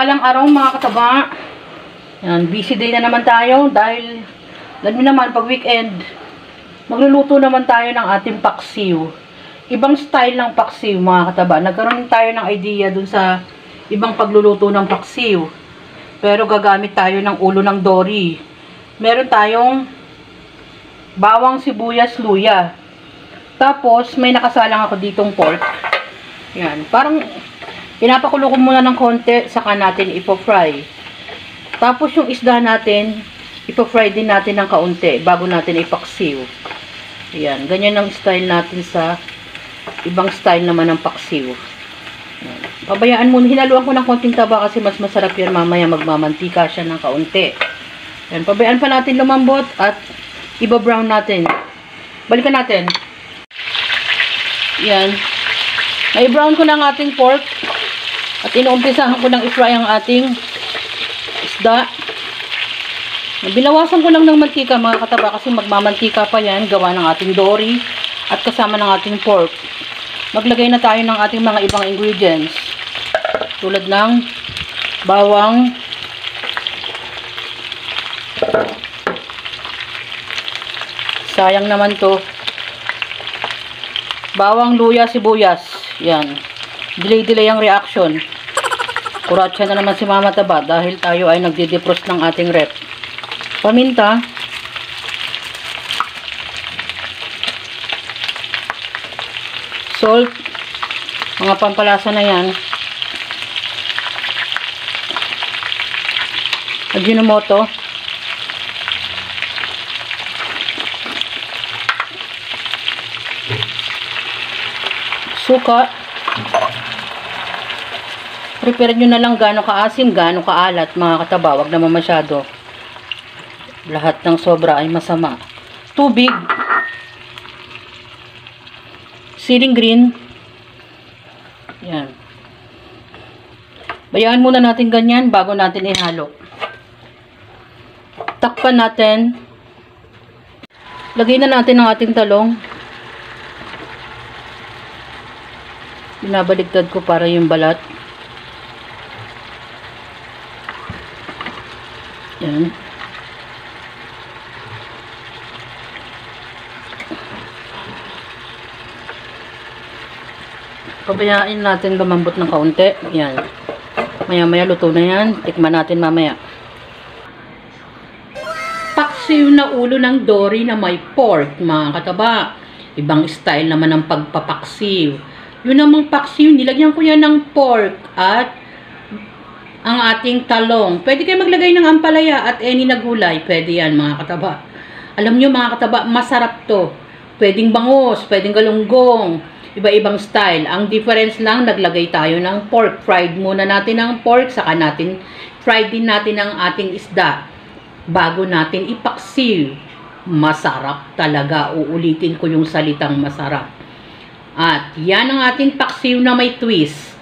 Mapagpalang araw mga kataba. Yan, busy day na naman tayo dahil alam niyo naman pag weekend magluluto naman tayo ng ating paksiw. Ibang style ng paksiw mga kataba. Nagkaroon tayo ng idea dun sa ibang pagluluto ng paksiw. Pero gagamit tayo ng ulo ng dory. Meron tayong bawang, sibuyas, luya. Tapos may nakasalang ako ditong pork. Yan, parang pinapakulo ko muna ng konti, saka natin ipo-fry. Tapos yung isda natin, ipo-fry din natin ng kaunti bago natin ipaksiw. Ayan, ganyan ang style natin sa ibang style naman ng paksiw. Ayan. Pabayaan muna, hinaluan ko ng konting taba kasi mas masarap yan mamaya, magmamantika siya ng kaunti. Ayan, pabayaan pa natin lumambot at iba-brown natin. Balikan natin. Ayan. May-brown ko na ang ating pork. At inuumpisahan ko ng i-fry ang ating isda. Binawasan ko lang ng mantika mga kataba kasi magmamantika pa yan gawa ng ating dory at kasama ng ating pork. Maglagay na tayo ng ating mga ibang ingredients tulad ng bawang, sayang naman to, bawang, luya, sibuyas. Yan, delay ang reaction. Kuratsa na naman si Mama Taba dahil tayo ay nagde-defrost ng ating rep. Paminta. Salt. Mga pampalasa na yan. Ajinomoto. Suka. Prepare nyo na lang gaano kaasim, gaano kaalat mga kataba. Wag naman masyado. Lahat ng sobra ay masama. Tubig. Siling green. Yan. Bayaan muna natin ganyan bago natin ihalo. Takpan natin. Lagay na natin ang ating talong. Binabaligtad ko para yung balat. Yan. Pabayaan natin lumambot ng kaunti. Yan. Maya-maya luto na yan. Tikman natin mamaya. Paksiw na ulo ng dory na may pork, mga kataba. Ibang style naman ng pagpapaksiw. Yun namang paksiw, nilagyan ko yan ng pork at ang ating talong. Pwede kayo maglagay ng ampalaya at any na gulay. Pwede yan mga kataba. Alam nyo mga kataba, masarap to. Pwedeng bangus, pwedeng galunggong. Iba-ibang style. Ang difference lang, naglagay tayo ng pork. Fried muna natin ang pork, saka natin, fried din natin ang ating isda. Bago natin ipaksiw. Masarap talaga. Uulitin ko yung salitang masarap. At yan ang ating paksiw na may twist.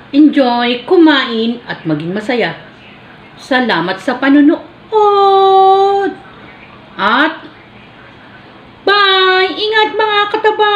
Enjoy, kumain, at maging masaya. Salamat sa panunood. At bye! Ingat mga kataba!